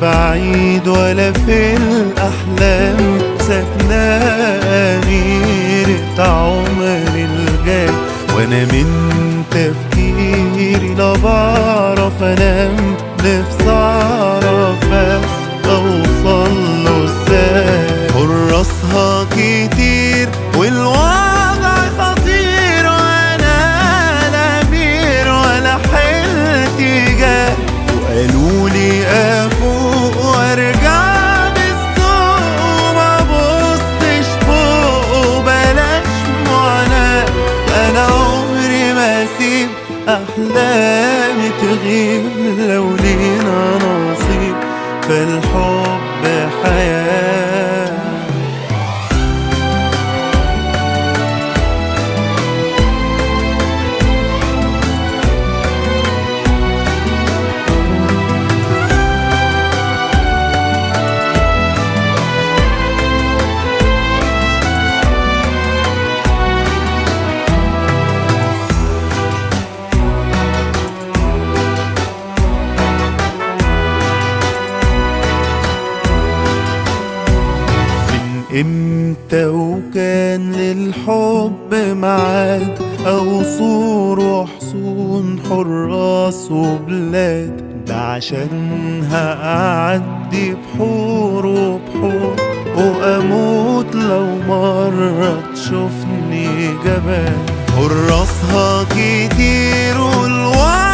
بعيد ولا في الأحلام ساكنة غيرة عمري الجاي، وانا من تفكيري لا بعرف انام، نفسي اعرف بس اوصله ازاي. حراسها كتير والوضع خطير، وانا لا بير ولا حيلتي جاي، وقالولي افوق وارجع بالسوق وما بصش فوق وبلاش معاناة. انا عمري ما اسيب احلامي تغيب، لو لينا نصيب فالحب حياة. امتى وكان للحب ميعاد، او صور وحصون حراس وبلاد، ده عشانها اعدي بحور وبحور واموت لو مرة تشوفني جبان. حراسها كتير والوقت